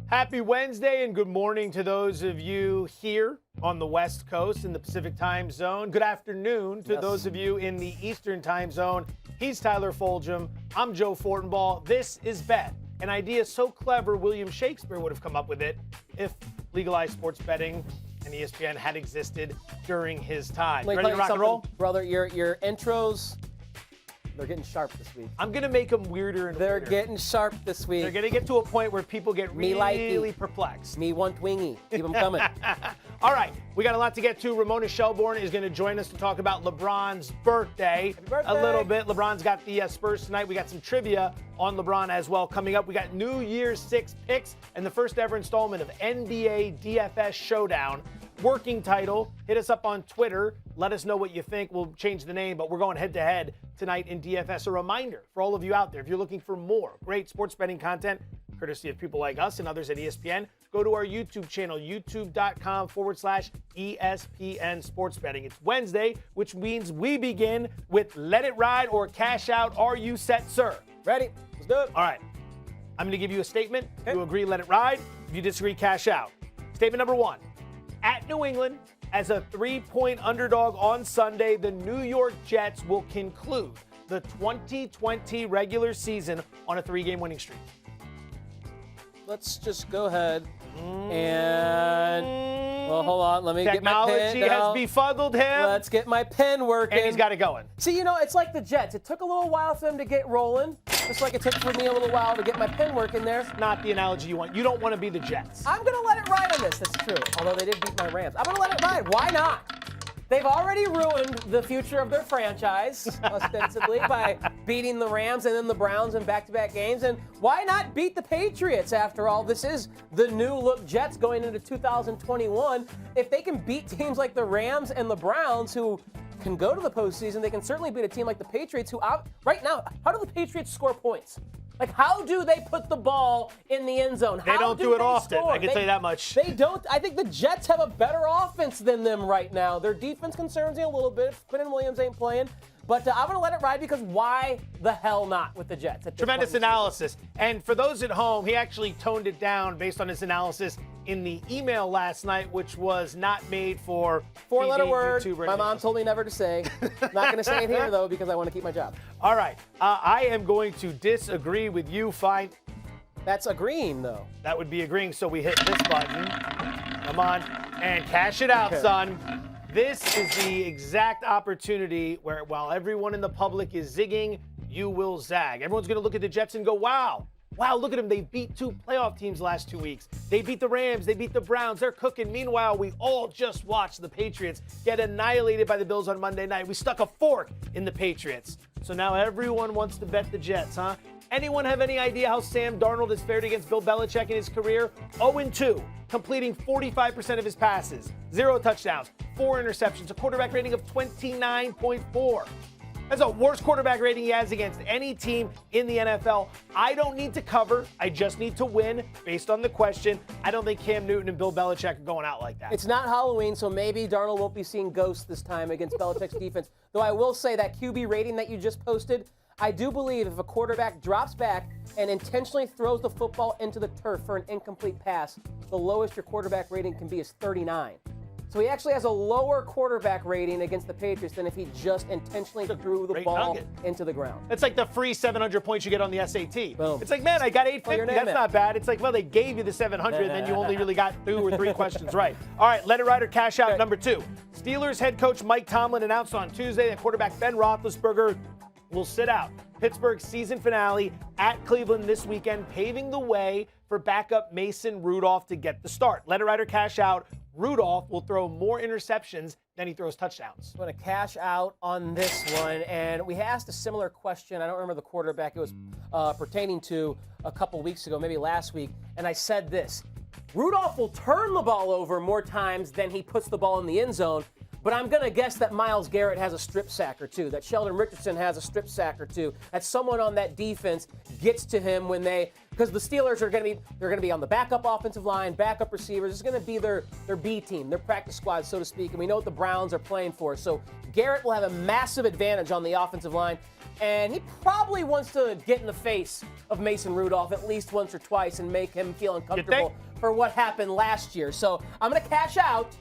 Happy Wednesday and good morning to those of you here on the West Coast in the Pacific time zone. Good afternoon to those of you in the Eastern time zone. He's Tyler Fulghum. I'm Joe Fortenbaugh. This is Bet, an idea so clever William Shakespeare would have come up with it if legalized sports betting and ESPN had existed during his time. Ready to rock and roll? Brother, your intros, they're getting sharp this week. I'm going to make them weirder and They're weirder. getting sharp this week. They're going to get to a point where people get really perplexed. Me want wingy. Keep them coming. All right, we got a lot to get to. Ramona Shelbourne is going to join us to talk about LeBron's birthday. Happy birthday. A little bit. LeBron's got the Spurs tonight. We got some trivia on LeBron as well coming up. We got New Year's 6 picks and the first ever installment of NBA DFS Showdown. Working title. Hit us up on Twitter. Let us know what you think. We'll change the name, but we're going head-to-head tonight in DFS. A reminder for all of you out there, if you're looking for more great sports betting content, courtesy of people like us and others at ESPN, go to our YouTube channel, youtube.com/ESPN Sports Betting. It's Wednesday, which means we begin with Let It Ride or Cash Out. Are you set, sir? Ready? Let's do it. All right. I'm going to give you a statement. If you agree, let it ride. If you disagree, cash out. Statement number 1. At New England, as a 3-point underdog on Sunday, the New York Jets will conclude the 2020 regular season on a 3-game winning streak. Let's just go ahead and, well, hold on. Let me get my pen. Technology has befuddled him. Let's get my pen working. And he's got it going. See, it's like the Jets. It took a little while for them to get rolling, just like it took for me a little while to get my pen working there. Not the analogy you want. You don't want to be the Jets. I'm going to let it ride on this. That's true. Although they did beat my Rams. I'm going to let it ride. Why not? They've already ruined the future of their franchise, ostensibly, by beating the Rams and then the Browns in back-to-back games. And why not beat the Patriots, after all? This is the new-look Jets going into 2021. If they can beat teams like the Rams and the Browns, who can go to the postseason, they can certainly beat a team like the Patriots, who right now, how do the Patriots score points? Like, how do they put the ball in the end zone? They don't do it often. I can tell you that much. They don't. I think the Jets have a better offense than them right now. Their defense concerns me a little bit. Quentin Williams ain't playing. But I'm going to let it ride because why the hell not with the Jets? Tremendous analysis. And for those at home, he actually toned it down based on his analysis in the email last night, which was not made for 4-letter word. YouTube My mom told me never to say. Not going to say it here, though, because I want to keep my job. All right. I am going to disagree with you. Fine. That's agreeing, though. That would be agreeing, so we hit this button. Come on. And cash it out, son. This is the exact opportunity where, while everyone in the public is zigging, you will zag. Everyone's going to look at the Jets and go, wow, look at them. They beat 2 playoff teams last 2 weeks. They beat the Rams. They beat the Browns. They're cooking. Meanwhile, we all just watched the Patriots get annihilated by the Bills on Monday night. We stuck a fork in the Patriots. So now everyone wants to bet the Jets, huh? Anyone have any idea how Sam Darnold has fared against Bill Belichick in his career? 0-2, completing 45% of his passes, 0 touchdowns, 4 interceptions, a quarterback rating of 29.4. That's the worst quarterback rating he has against any team in the NFL. I don't need to cover. I just need to win based on the question. I don't think Cam Newton and Bill Belichick are going out like that. It's not Halloween, so maybe Darnold won't be seeing ghosts this time against Belichick's defense. Though I will say that QB rating that you just posted, I do believe if a quarterback drops back and intentionally throws the football into the turf for an incomplete pass, the lowest your quarterback rating can be is 39. So he actually has a lower quarterback rating against the Patriots than if he just intentionally threw the ball into the ground. It's like the free 700 points you get on the SAT. Boom. It's like, man, I got 850. That's not bad. It's like, well, they gave you the 700, and then you only really got 2 or 3 questions right. All right, let it ride or cash out. Number 2. Steelers head coach Mike Tomlin announced on Tuesday that quarterback Ben Roethlisberger will sit out. Pittsburgh's season finale at Cleveland this weekend, paving the way for backup Mason Rudolph to get the start. Let it ride or cash out. Rudolph will throw more interceptions than he throws touchdowns. I'm going to cash out on this one. And we asked a similar question. I don't remember the quarterback it was pertaining to a couple weeks ago, maybe last week. And I said this: Rudolph will turn the ball over more times than he puts the ball in the end zone. But I'm going to guess that Myles Garrett has a strip sack or two, that Sheldon Richardson has a strip sack or two, that someone on that defense gets to him when because the Steelers are going to be on the backup offensive line, backup receivers. It's going to be their B team, their practice squad, so to speak. And we know what the Browns are playing for. So Garrett will have a massive advantage on the offensive line. and he probably wants to get in the face of Mason Rudolph at least once or twice and make him feel uncomfortable for what happened last year. So I'm going to cash out,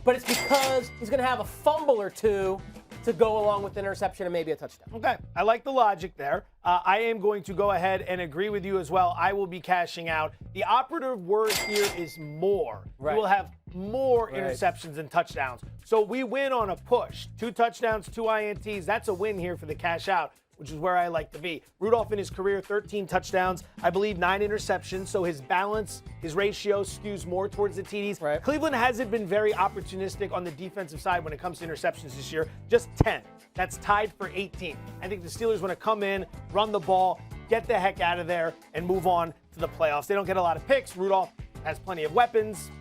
but it's because he's going to have a fumble or two to go along with an interception and maybe a touchdown. Okay, I like the logic there. I am going to go ahead and agree with you as well. I will be cashing out. The operative word here is more. Right. We will have more interceptions and touchdowns. So we win on a push. 2 touchdowns, 2 INTs. That's a win here for the cash out, which is where I like to be. Rudolph in his career, 13 touchdowns, I believe 9 interceptions, so his balance, his ratio skews more towards the TDs. Right. Cleveland hasn't been very opportunistic on the defensive side when it comes to interceptions this year, just 10. That's tied for 18. I think the Steelers want to come in, run the ball, get the heck out of there, and move on to the playoffs. They don't get a lot of picks. Rudolph has plenty of weapons.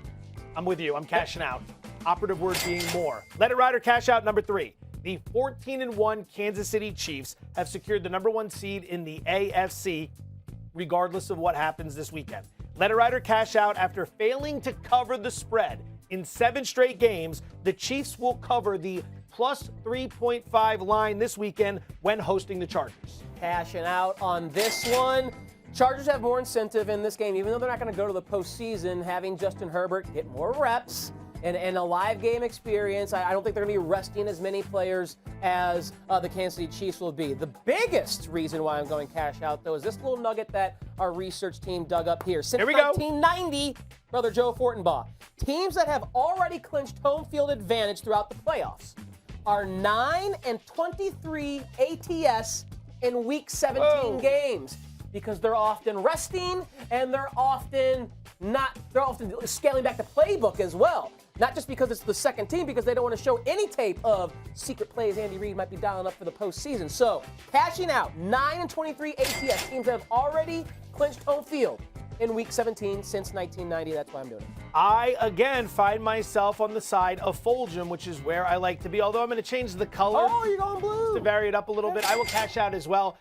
I'm with you. I'm cashing out. Operative word being more. Let it ride or cash out, number 3. The 14-1 Kansas City Chiefs have secured the number 1 seed in the AFC, regardless of what happens this weekend. Let it ride or cash out. After failing to cover the spread in 7 straight games, the Chiefs will cover the plus 3.5 line this weekend when hosting the Chargers. Cashing out on this one. Chargers have more incentive in this game, even though they're not going to go to the postseason, having Justin Herbert get more reps and a live game experience. I don't think they're going to be resting as many players as the Kansas City Chiefs will be. The biggest reason why I'm going cash out, though, is this little nugget that our research team dug up here. Since 1990, Brother Joe Fortenbaugh, teams that have already clinched home field advantage throughout the playoffs are 9-23 ATS in Week 17 games, because they're often resting and they're often scaling back the playbook as well. Not just because it's the second team, because they don't want to show any tape of secret plays Andy Reid might be dialing up for the postseason. So cashing out 9-23 ATS, teams that have already clinched home field in Week 17 since 1990. That's why I'm doing it. I, again, find myself on the side of Fulghum, which is where I like to be. Although I'm going to change the color. Oh, you're going blue. To vary it up a little bit. I will cash out as well.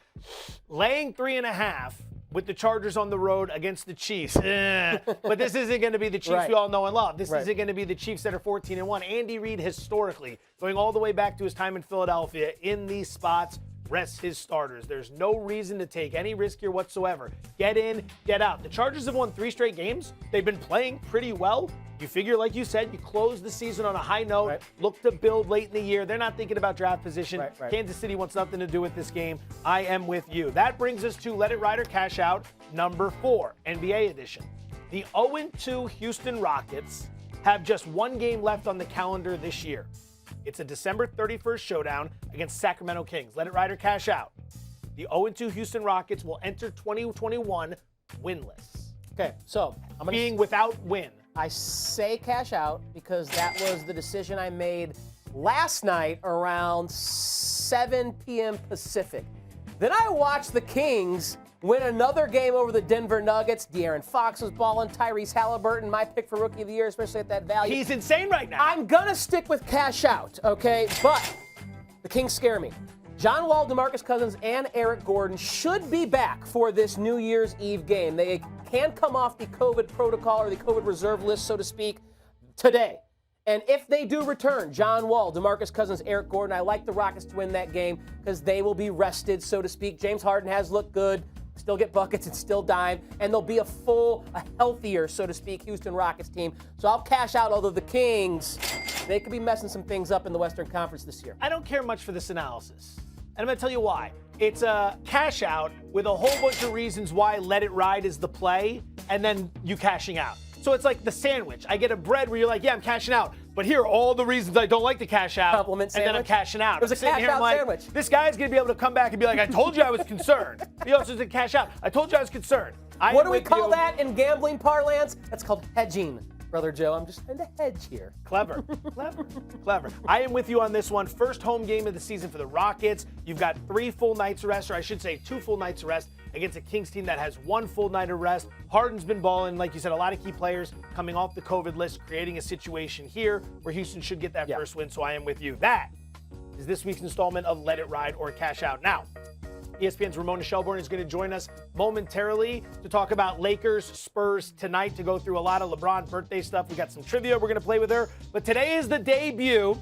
Laying 3.5 with the Chargers on the road against the Chiefs. But this isn't going to be the Chiefs we all know and love. This isn't going to be the Chiefs that are 14-1. Andy Reid, historically, going all the way back to his time in Philadelphia, in these spots, rests his starters. There's no reason to take any risk here whatsoever. Get in, get out. The Chargers have won 3 straight games. They've been playing pretty well. You figure, like you said, you close the season on a high note, look to build late in the year. They're not thinking about draft position. Kansas City wants nothing to do with this game. I am with you. That brings us to Let It Ride or Cash Out, number 4, NBA edition. The 0-2 Houston Rockets have just 1 game left on the calendar this year. It's a December 31st showdown against Sacramento Kings. Let it ride or cash out. The 0-2 Houston Rockets will enter 2021 winless. Okay, so I'm going to being without win. I say cash out because that was the decision I made last night around 7 p.m. Pacific. Then I watched the Kings win another game over the Denver Nuggets. De'Aaron Fox was balling. Tyrese Halliburton, my pick for Rookie of the Year, especially at that value. He's insane right now. I'm going to stick with cash out, okay? But the Kings scare me. John Wall, DeMarcus Cousins, and Eric Gordon should be back for this New Year's Eve game. They can come off the COVID protocol or the COVID reserve list, so to speak, today. And if they do return, John Wall, DeMarcus Cousins, Eric Gordon, I like the Rockets to win that game because they will be rested, so to speak. James Harden has looked good, still get buckets and still dime, and they'll be a healthier, so to speak, Houston Rockets team. So I'll cash out, although the Kings, they could be messing some things up in the Western Conference this year. I don't care much for this analysis. And I'm going to tell you why. It's a cash out with a whole bunch of reasons why Let It Ride is the play, and then you cashing out. So it's like the sandwich. I get a bread where you're like, yeah, I'm cashing out. But here are all the reasons I don't like to cash out. Compliment sandwich. And then I'm cashing out. It was a cash out sandwich. This guy's going to be able to come back and be like, I told you I was concerned. He also said cash out. I told you I was concerned. What do we call that in gambling parlance? That's called hedging. Brother Joe, I'm just trying to hedge here. Clever. I am with you on this one. First home game of the season for the Rockets. You've got 3 full nights of rest, or I should say 2 full nights of rest against a Kings team that has 1 full night of rest. Harden's been balling. Like you said, a lot of key players coming off the COVID list, creating a situation here where Houston should get that first win, so I am with you. That is this week's installment of Let It Ride or Cash Out. Now, ESPN's Ramona Shelbourne is going to join us momentarily to talk about Lakers Spurs tonight, to go through a lot of LeBron birthday stuff. We got some trivia we're going to play with her. But today is the debut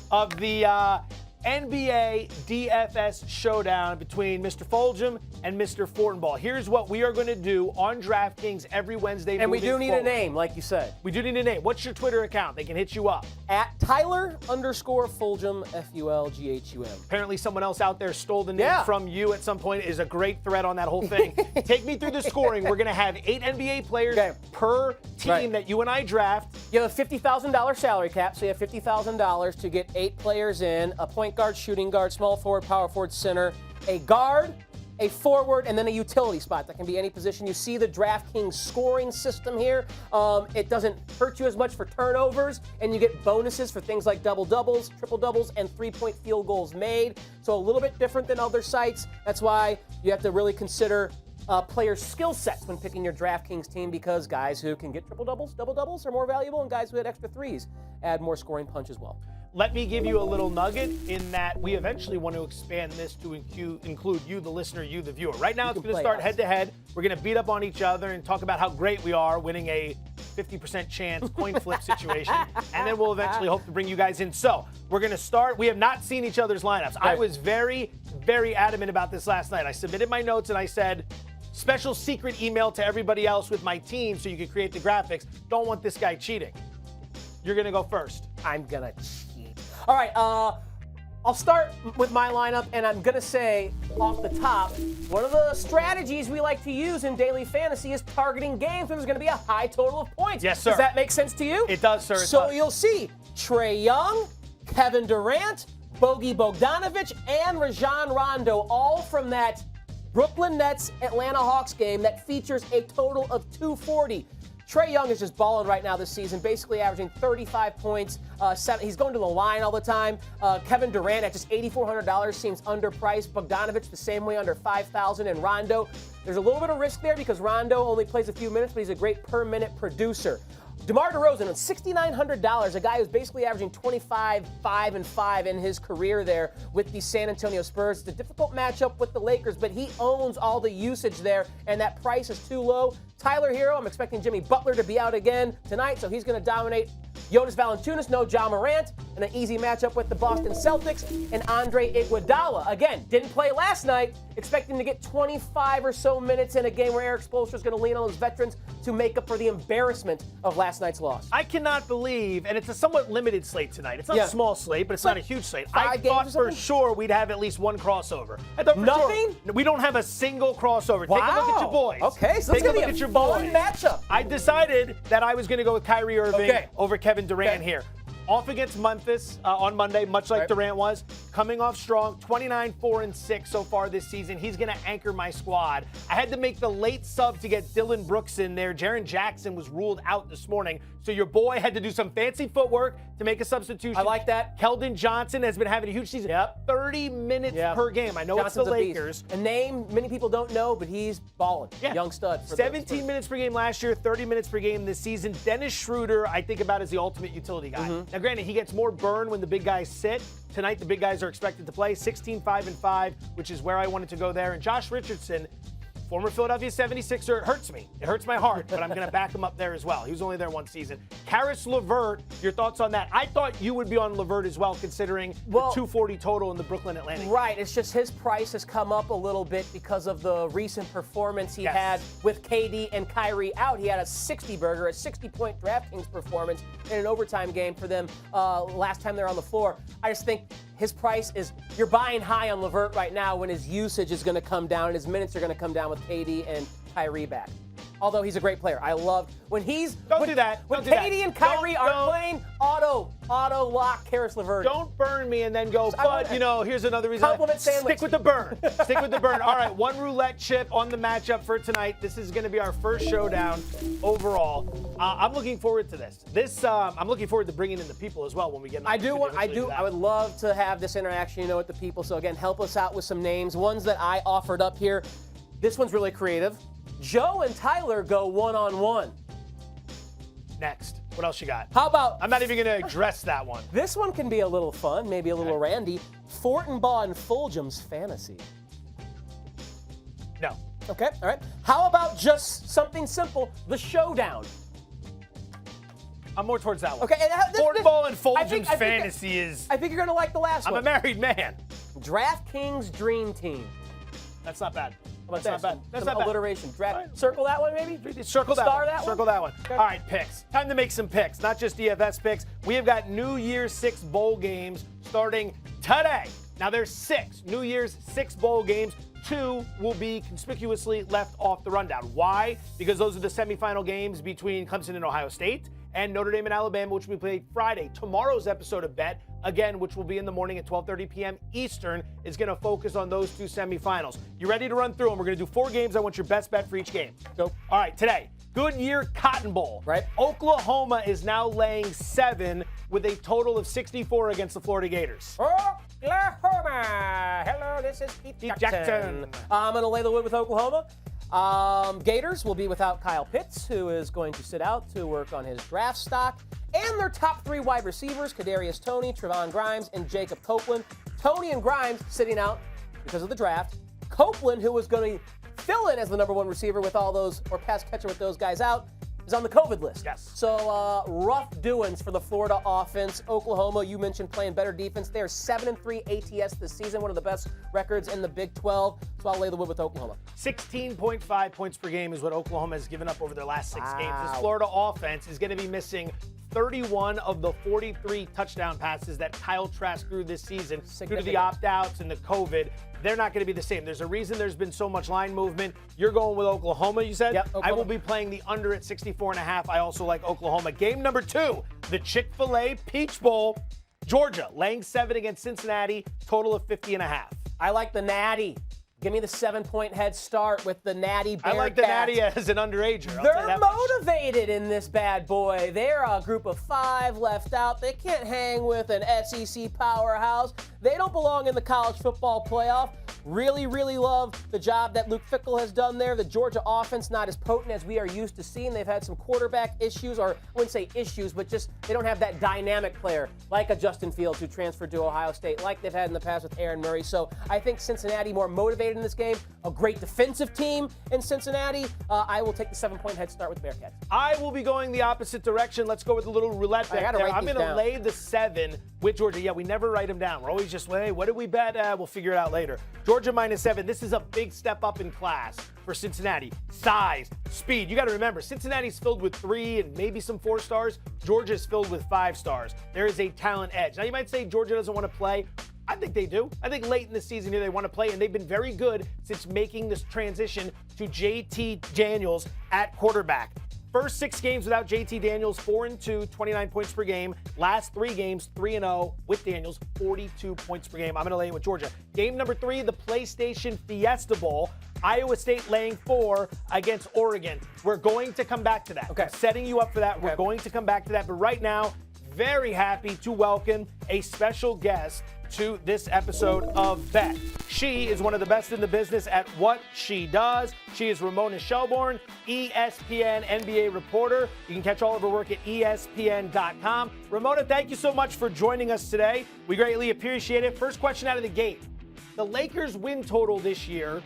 of the NBA DFS showdown between Mr. Fulghum and Mr. Fortenbaugh. Here's what we are going to do on DraftKings every Wednesday. And we do need a name, like you said. We do need a name. What's your Twitter account? They can hit you up. At Tyler_Fulghum, Fulghum. Apparently someone else out there stole the name from you at some point. Is a great thread on that whole thing. Take me through the scoring. We're going to have 8 NBA players per team that you and I draft. You have a $50,000 salary cap, so you have $50,000 to get 8 players in, a point guard, shooting guard, small forward, power forward, center, a guard, a forward, and then a utility spot. That can be any position. You see the DraftKings scoring system here. It doesn't hurt you as much for turnovers, and you get bonuses for things like double-doubles, triple-doubles, and 3-point field goals made. So a little bit different than other sites. That's why you have to really consider player skill sets when picking your DraftKings team, because guys who can get triple-doubles, double-doubles are more valuable, and guys who had extra threes add more scoring punch as well. Let me give you a little nugget in that we eventually want to expand this to include you, the listener, you, the viewer. Right now, it's going to start head-to-head. We're going to beat up on each other and talk about how great we are winning a 50% chance coin flip situation. And then we'll eventually hope to bring you guys in. So we're going to start. We have not seen each other's lineups. I was very, very adamant about this last night. I submitted my notes and I said, special secret email to everybody else with my team so you can create the graphics. Don't want this guy cheating. You're going to go first. I'm going to cheat. All right, I'll start with my lineup, and I'm going to say off the top, one of the strategies we like to use in daily fantasy is targeting games where there's going to be a high total of points. Yes, sir. Does that make sense to you? It does, sir. So you'll see Trae Young, Kevin Durant, Bogey Bogdanovic, and Rajon Rondo, all from that Brooklyn Nets Atlanta Hawks game that features a total of 240. Trae Young is just balling right now this season, basically averaging 35 points. He's going to the line all the time. Kevin Durant at just $8,400 seems underpriced. Bogdanovic the same way, under $5,000. And Rondo, there's a little bit of risk there because Rondo only plays a few minutes, but he's a great per-minute producer. DeMar DeRozan on $6,900, a guy who's basically averaging 25, 5, and 5 in his career there with the San Antonio Spurs. It's a difficult matchup with the Lakers, but he owns all the usage there, and that price is too low. Tyler Hero, I'm expecting Jimmy Butler to be out again tonight, so he's going to dominate. Jonas Valanciunas, no Ja Morant, and an easy matchup with the Boston Celtics. And Andre Iguodala, again, didn't play last night, expecting to get 25 or so minutes in a game where Eric Spoelstra is going to lean on those veterans to make up for the embarrassment of last night's loss. I cannot believe, and it's a somewhat limited slate tonight. It's not a small slate, but it's not a huge slate. I thought for sure we'd have at least one crossover. I thought for Nothing? Sure, we don't have a single crossover. Wow. Take a look at your boys. Okay, so it's going to be a fun matchup. I decided that I was going to go with Kyrie Irving over Kevin Durant here. Off against Memphis on Monday, much like Durant was. Coming off strong, 29, 4, and 6 so far this season. He's going to anchor my squad. I had to make the late sub to get Dillon Brooks in there. Jaren Jackson was ruled out this morning, so your boy had to do some fancy footwork to make a substitution. I like that. Keldon Johnson has been having a huge season. 30 minutes per game. I know Johnson's it's the Lakers. A name many people don't know, but he's balling. Young stud. 17 minutes per game last year, 30 minutes per game this season. Dennis Schroeder, I think about as the ultimate utility guy. Now, granted, he gets more burn when the big guys sit. Tonight, the big guys are expected to play 16, 5, and 5, which is where I wanted to go there. And Josh Richardson, former Philadelphia 76er, it hurts me. It hurts my heart, but I'm going to back him up there as well. He was only there one season. Karis LeVert, your thoughts on that? I thought you would be on LeVert as well, considering the 240 total in the Brooklyn Atlantic. Right. It's just his price has come up a little bit because of the recent performance he had with KD and Kyrie out. He had a 60-burger, a 60-point DraftKings performance in an overtime game for them last time they're on the floor. I just think his price is, you're buying high on LeVert right now when his usage is going to come down and his minutes are going to come down with KD and Kyrie back. Although he's a great player. I love when he's Don't do that. When KD and Kyrie aren't playing, auto lock Karis LeVert. Don't burn me and then go, but here's another reason. Compliment sandwich. Stick with the burn. Stick with the burn. All right, one roulette chip on the matchup for tonight. This is going to be our first showdown overall. I'm looking forward to this. I'm looking forward to bringing in the people as well when we get. I would love to have this interaction, with the people. So again, help us out with some names. Ones that I offered up here. This one's really creative. Joe and Tyler go one-on-one. Next. What else you got? How about... I'm not even going to address that one. This one can be a little fun, maybe a little randy. Fortenbaugh and Fulghum's fantasy. No. Okay, all right. How about just something simple, the showdown? I'm more towards that one. Okay, and Fortenbaugh and I Fulgham's fantasy is. I think you're going to like the last I'm one. a married man. DraftKings Dream Team. That's not bad. How about That's not bad. That's not bad. Alliteration. Right. Circle that one, maybe? Circle that Star one. that one? Circle that one. Okay. All right, picks. Time to make some picks, not just DFS picks. We have got New Year's 6 bowl games starting today. Now, there's 6 New Year's 6 bowl games. 2 will be conspicuously left off the rundown. Why? Because those are the semifinal games between Clemson and Ohio State and Notre Dame and Alabama, which we played Friday. Tomorrow's episode of Bet, again, which will be in the morning at 12:30 p.m. Eastern, is going to focus on those 2 semifinals. You ready to run through them? We're going to do 4 games. I want your best bet for each game. Go. All right, today, Goodyear Cotton Bowl. Right. Oklahoma is now laying 7 with a total of 64 against the Florida Gators. Oklahoma. Hello, this is Keith Jackson. I'm going to lay the wood with Oklahoma. Gators will be without Kyle Pitts, who is going to sit out to work on his draft stock. And their top 3 wide receivers, Kadarius Toney, Trevon Grimes, and Jacob Copeland. Toney and Grimes sitting out because of the draft. Copeland, who was going to fill in as the number 1 receiver with all those, or pass catcher with those guys out, is on the COVID list. Yes. So rough doings for the Florida offense. Oklahoma, you mentioned playing better defense. They are 7-3 ATS this season, one of the best records in the Big 12. So I'll lay the wood with Oklahoma. 16.5 points per game is what Oklahoma has given up over their last 6 games. Wow. This Florida offense is going to be missing 31 of the 43 touchdown passes that Kyle Trask threw this season due to the opt-outs and the COVID. They're not going to be the same. There's a reason there's been so much line movement. You're going with Oklahoma, you said? Yep, Oklahoma. I will be playing the under at 64.5. I also like Oklahoma. Game number 2, the Chick-fil-A Peach Bowl. Georgia laying 7 against Cincinnati, total of 50.5. I like the Natty. Give me the 7-point head start with the Natty Bearcats. I like the Natty as an underager. They're motivated in this bad boy. They're a group of 5 left out. They can't hang with an SEC powerhouse. They don't belong in the college football playoff. Really, really love the job that Luke Fickell has done there. The Georgia offense not as potent as we are used to seeing. They've had some quarterback issues, or I wouldn't say issues, but just they don't have that dynamic player like a Justin Fields who transferred to Ohio State, like they've had in the past with Aaron Murray. So I think Cincinnati more motivated in this game. A great defensive team in Cincinnati. I will take the 7-point head start with Bearcats. I will be going the opposite direction. Let's go with a little roulette bet there. I'm going to lay the 7 with Georgia. Yeah, we never write them down. We're always just, hey, what did we bet? We'll figure it out later. Georgia -7. This is a big step up in class for Cincinnati. Size, speed. You got to remember, Cincinnati's filled with 3 and maybe some 4 stars. Georgia's filled with 5 stars. There is a talent edge. Now, you might say Georgia doesn't want to play. I think they do. I think late in the season here they want to play, and they've been very good since making this transition to JT Daniels at quarterback. First 6 games without JT Daniels, 4-2, 29 points per game. Last 3 games, 3-0 with Daniels, 42 points per game. I'm going to lay it with Georgia. Game number 3, the PlayStation Fiesta Bowl. Iowa State laying 4 against Oregon. We're going to come back to that. Okay. I'm setting you up for that. Okay. We're going to come back to that. But right now, very happy to welcome a special guest to this episode of Bet. She is one of the best in the business at what she does. She is Ramona Shelbourne, ESPN NBA reporter. You can catch all of her work at ESPN.com. Ramona, thank you so much for joining us today. We greatly appreciate it. First question out of the gate. The Lakers' win total this year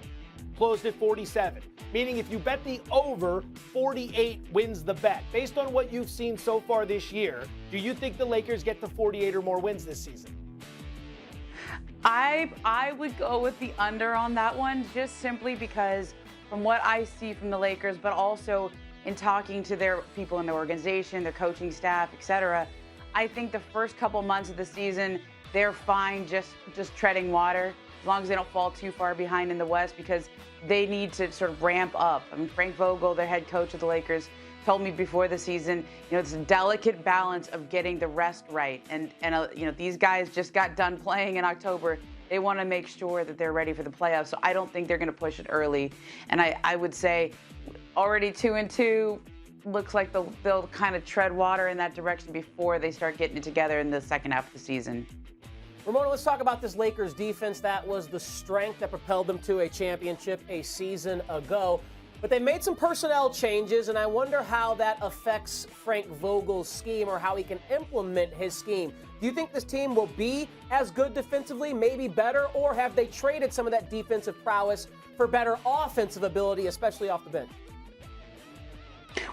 closed at 47, meaning if you bet the over, 48 wins the bet. Based on what you've seen so far this year, do you think the Lakers get to 48 or more wins this season? I would go with the under on that one, just simply because from what I see from the Lakers, but also in talking to their people in the organization, their coaching staff, etc. I think the first couple months of the season, they're fine just treading water, as long as they don't fall too far behind in the West, because they need to sort of ramp up. I mean, Frank Vogel, their head coach of the Lakers, told me before the season, it's a delicate balance of getting the rest right. And these guys just got done playing in October. They want to make sure that they're ready for the playoffs. So I don't think they're going to push it early. And I would say already 2-2, looks like they'll kind of tread water in that direction before they start getting it together in the second half of the season. Ramona, let's talk about this Lakers defense. That was the strength that propelled them to a championship a season ago. But they made some personnel changes, and I wonder how that affects Frank Vogel's scheme or how he can implement his scheme. Do you think this team will be as good defensively, maybe better, or have they traded some of that defensive prowess for better offensive ability, especially off the bench?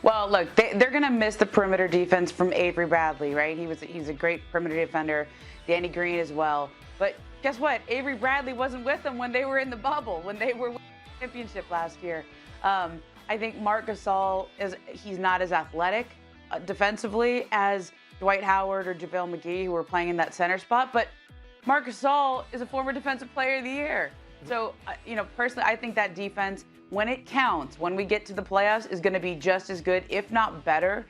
Well, look, they're going to miss the perimeter defense from Avery Bradley, right? He's a great perimeter defender. Danny Green as well. But guess what? Avery Bradley wasn't with them when they were in the bubble, when they were winning the championship last year. I think Marc Gasol he's not as athletic defensively as Dwight Howard or JaVale McGee, who were playing in that center spot. But Marc Gasol is a former Defensive Player of the Year. So, personally, I think that defense, when it counts, when we get to the playoffs, is going to be just as good, if not better,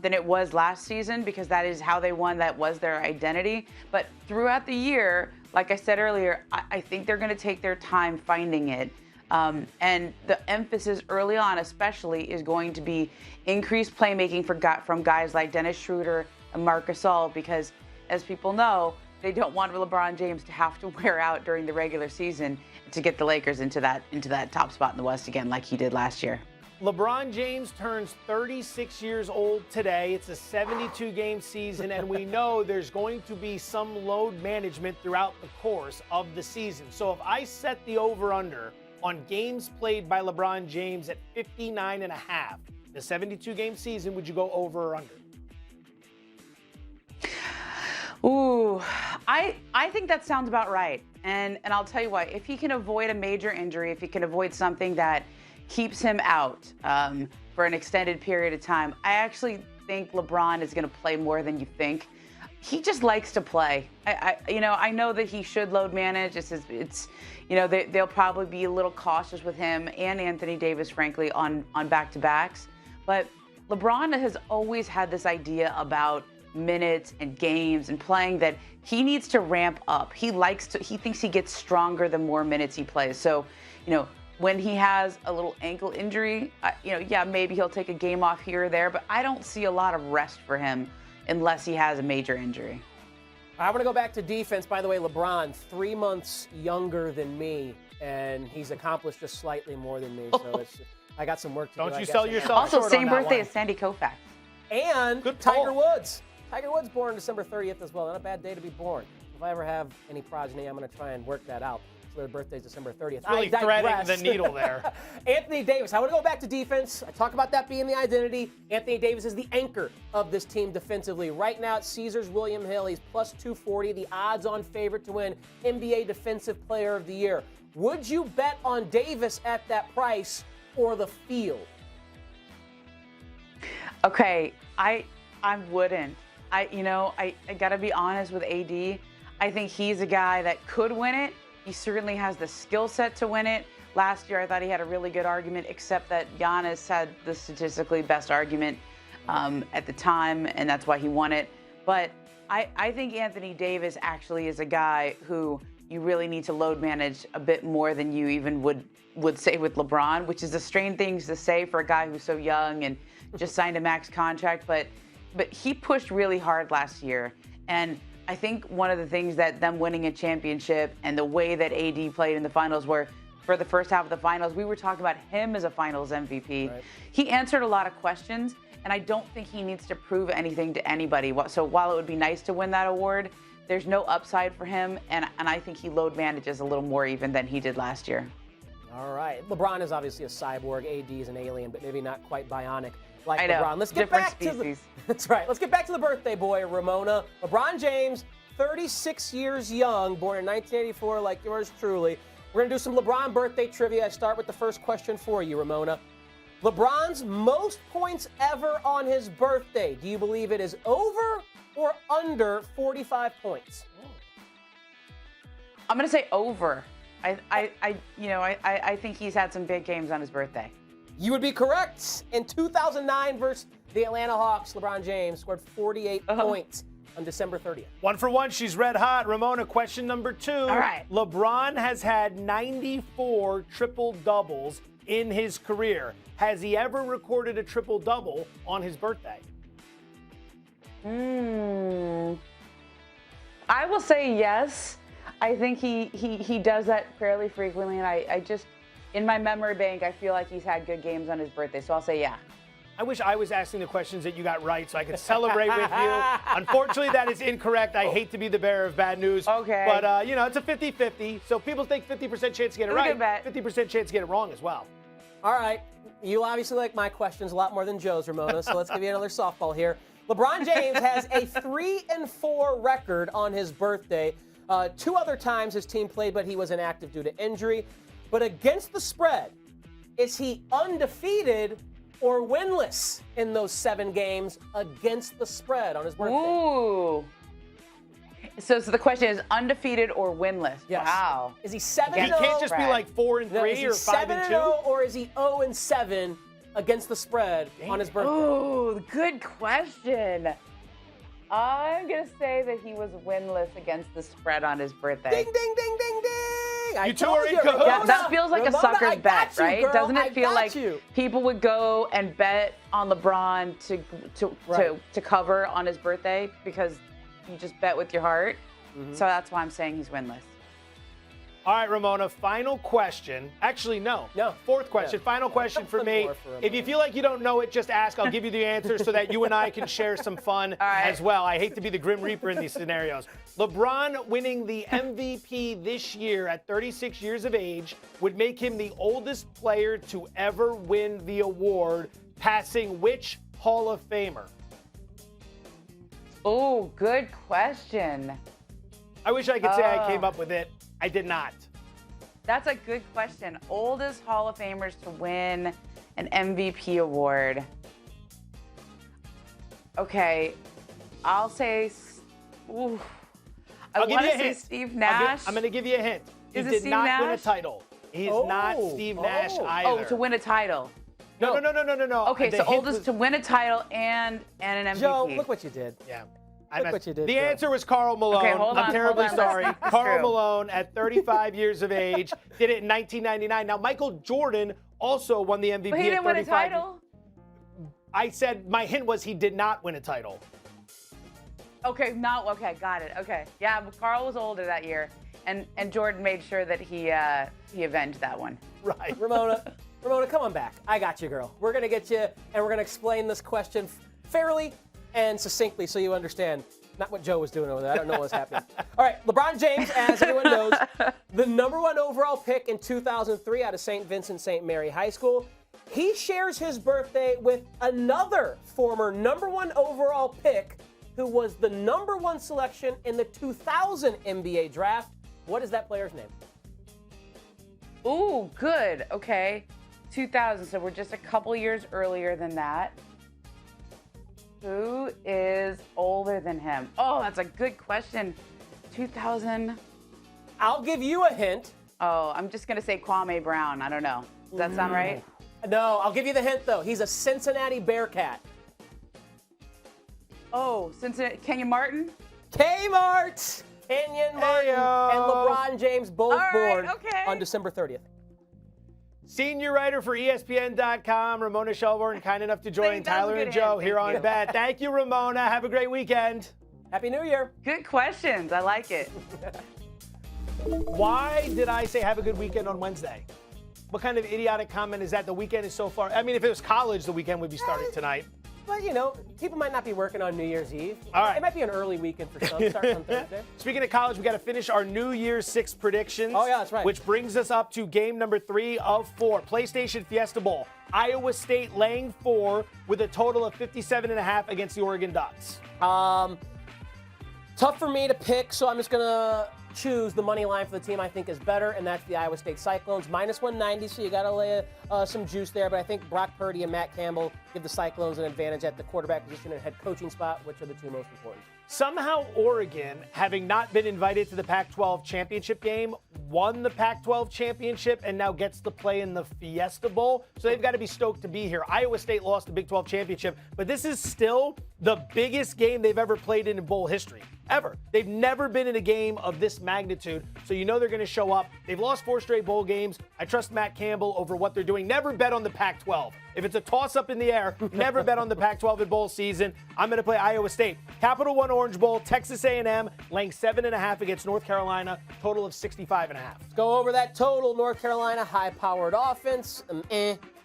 than it was last season, because that is how they won. That was their identity. But throughout the year, like I said earlier, I think they're going to take their time finding it. And the emphasis early on, especially, is going to be increased playmaking from guys like Dennis Schroeder and Marc Gasol, because, as people know, they don't want LeBron James to have to wear out during the regular season to get the Lakers into that top spot in the West again, like he did last year. LeBron James turns 36 years old today. It's a 72-game season, and we know there's going to be some load management throughout the course of the season. So if I set the over-under on games played by LeBron James at 59.5, the 72-game season, would you go over or under? Ooh, I think that sounds about right. And I'll tell you what, if he can avoid a major injury, if he can avoid something that keeps him out for an extended period of time, I actually think LeBron is going to play more than you think. He just likes to play. I know that he should load manage. They'll probably be a little cautious with him and Anthony Davis, frankly, on back-to-backs. But LeBron has always had this idea about minutes and games and playing that he needs to ramp up. He thinks he gets stronger the more minutes he plays. So, when he has a little ankle injury, maybe he'll take a game off here or there, but I don't see a lot of rest for him unless he has a major injury. I want to go back to defense. By the way, LeBron, 3 months younger than me, and he's accomplished just slightly more than me. So I got some work to do. Don't you sell yourself also, short same on that birthday one. as Sandy Koufax. And Good Tiger pull. Woods. Tiger Woods born December 30th as well. Not a bad day to be born. If I ever have any progeny, I'm going to try and work that out. So their birthday's December 30th. Really threading the needle there. Anthony Davis. I want to go back to defense. I talk about that being the identity. Anthony Davis is the anchor of this team defensively. Right now at Caesars William Hill, he's plus 240, the odds-on favorite to win NBA Defensive Player of the Year. Would you bet on Davis at that price or the field? Okay, I wouldn't. I got to be honest with AD. I think he's a guy that could win it. He certainly has the skill set to win it. Last year, I thought he had a really good argument, except that Giannis had the statistically best argument at the time, and that's why he won it. But I think Anthony Davis actually is a guy who you really need to load manage a bit more than you even would say with LeBron, which is a strange thing to say for a guy who's so young and just signed a max contract. But he pushed really hard last year. And I think one of the things that them winning a championship and the way that AD played in the finals were, for the first half of the finals, we were talking about him as a finals MVP. Right. He answered a lot of questions, and I don't think he needs to prove anything to anybody. So while it would be nice to win that award, there's no upside for him, and I think he load manages a little more even than he did last year. All right. LeBron is obviously a cyborg. AD is an alien, but maybe not quite bionic like I know. LeBron. Let's get Different back species. That's right. Let's get back to the birthday boy, Ramona. LeBron James, 36 years young, born in 1984, like yours truly. We're going to do some LeBron birthday trivia. I start with the first question for you, Ramona. LeBron's most points ever on his birthday. Do you believe it is over or under 45 points? I'm going to say over. I think he's had some big games on his birthday. You would be correct. In 2009 versus the Atlanta Hawks, LeBron James scored 48 points on December 30th. 1 for 1. She's red hot. Ramona, question number 2. All right. LeBron has had 94 triple-doubles in his career. Has he ever recorded a triple-double on his birthday? I will say yes. I think he does that fairly frequently, and I just, in my memory bank, I feel like he's had good games on his birthday, so I'll say yeah. I wish I was asking the questions that you got right so I could celebrate with you. Unfortunately, that is incorrect. I hate to be the bearer of bad news. Okay. But, it's a 50-50. So people think 50% chance to get it right. 50% chance to get it wrong as well. All right. You obviously like my questions a lot more than Joe's, Ramona, so let's give you another softball here. LeBron James has a 3-4 record on his birthday. 2 other times his team played, but he was inactive due to injury. But against the spread, is he undefeated or winless in those 7 games against the spread on his birthday? Ooh. So the question is undefeated or winless? Yes. Wow. Is he 7-0? He can't just be like 4-3 No, is he or 5-2. 7-0 or is he 0-7 against the spread on his birthday? Ooh, good question. I'm going to say that he was winless against the spread on his birthday. Ding, ding, ding, ding, ding. You two are in cahoots. Yeah, that feels like Ramona, a sucker's I bet, got you, right? girl. Doesn't I it feel got like you. people would go and bet on LeBron to cover on his birthday because you just bet with your heart? So that's why I'm saying he's winless. All right, Ramona, final question. Actually, no. Fourth question. Yeah. Final question for me. More for If you feel like you don't know it, just ask. I'll give you the answer so that you and I can share some fun as well. I hate to be the Grim Reaper in these scenarios. LeBron winning the MVP this year at 36 years of age would make him the oldest player to ever win the award, passing which Hall of Famer? Oh, good question. I wish I could say I came up with it. I did not. That's a good question. Oldest Hall of Famers to win an MVP award. Okay, I'll say. Ooh, I want to say Steve Nash. I'm going to give you a hint. He Is it did Steve not Nash? win a title. He is not Steve Nash either. Oh, to win a title. No. Okay, The so hint oldest was- to win a title and an MVP. Joe, look what you did. Yeah. Look what you did, The Joe. answer was Karl Malone. Okay, hold I'm on, terribly hold on. sorry. That's Karl true. Malone at 35 years of age did it in 1999. Now, Michael Jordan also won the MVP But he at didn't win a 35. title. I said my hint was he did not win a title. Okay, got it. Okay, yeah, but Carl was older that year, and Jordan made sure that he avenged that one. Right. Ramona, come on back. I got you, girl. We're going to get you, and we're going to explain this question fairly and succinctly so you understand. Not what Joe was doing over there. I don't know what was happening. All right, LeBron James, as everyone knows, the #1 overall pick in 2003 out of St. Vincent St. Mary High School. He shares his birthday with another former #1 overall pick who was the #1 selection in the 2000 NBA draft. What is that player's name? Ooh, good. Okay, 2000. So we're just a couple years earlier than that. Who is older than him? Oh, that's a good question. 2000. I'll give you a hint. Oh, I'm just gonna say Kwame Brown. I don't know. Does that sound right? No, I'll give you the hint, though. He's a Cincinnati Bearcat. Oh, Kenyon Martin. Kmart! Kenyon Martin and LeBron James both All right, born okay. on December 30th. Senior writer for ESPN.com, Ramona Shelbourne, kind enough to join That was a Tyler good and Joe hint. here Thank on you. Bet. Thank you, Ramona. Have a great weekend. Happy New Year. Good questions. I like it. Why did I say have a good weekend on Wednesday? What kind of idiotic comment is that? The weekend is so far. I mean, if it was college, the weekend would be starting tonight. But, you know, people might not be working on New Year's Eve. All right. It might be an early weekend for some. Starts on Thursday. Speaking of college, we got to finish our New Year's 6 predictions. Oh, yeah, that's right. Which brings us up to game number 3 of 4. PlayStation Fiesta Bowl. Iowa State laying 4 with a total of 57.5 against the Oregon Ducks. Tough for me to pick, so I'm just going to choose the money line for the team I think is better, and that's the Iowa State Cyclones. -190, so you got to lay some juice there. But I think Brock Purdy and Matt Campbell give the Cyclones an advantage at the quarterback position and head coaching spot, which are the two most important. Somehow Oregon, having not been invited to the Pac-12 championship game, won the Pac-12 championship and now gets to play in the Fiesta Bowl. So they've got to be stoked to be here. Iowa State lost the Big 12 championship, but this is still the biggest game they've ever played in bowl history. Ever. They've never been in a game of this magnitude, so you know they're going to show up. They've lost 4 straight bowl games. I trust Matt Campbell over what they're doing. Never bet on the Pac-12. If it's a toss-up in the air, never bet on the Pac-12 in bowl season. I'm going to play Iowa State. Capital One Orange Bowl, Texas A&M, laying 7.5 against North Carolina, total of 65.5. Let's go over that total. North Carolina, high-powered offense,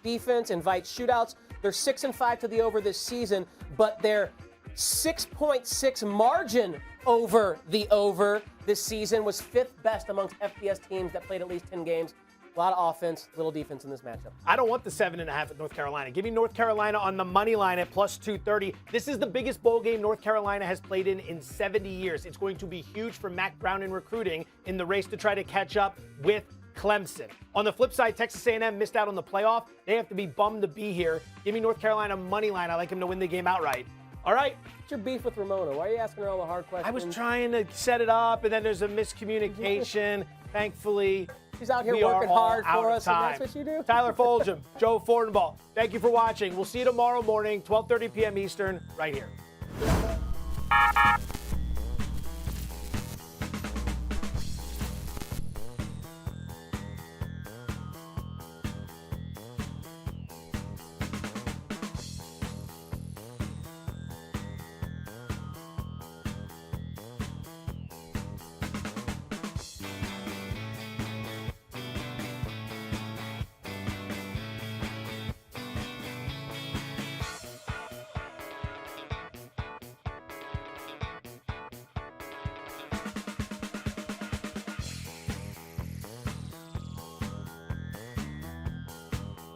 defense, invites shootouts. They're 6-5 to the over this season, but their 6.6 margin over the over this season was 5th best amongst FBS teams that played at least 10 games A lot of offense, little defense in this matchup. I don't want the 7.5 at North Carolina. Give me North Carolina on the money line at plus 230. This is the biggest bowl game North Carolina has played in 70 years. It's going to be huge for Mac Brown in recruiting in the race to try to catch up with Clemson. On the flip side, Texas A&M missed out on the playoff. They have to be bummed to be here. Give me North Carolina money line. I like them to win the game outright. All right. What's your beef with Ramona? Why are you asking her all the hard questions? I was trying to set it up, and then there's a miscommunication. Thankfully, She's out here we are working all hard out for of us, and time. that's what you do? Tyler Fulghum, Joe Fortenbaugh, thank you for watching. We'll see you tomorrow morning, 12:30 p.m. Eastern, right here.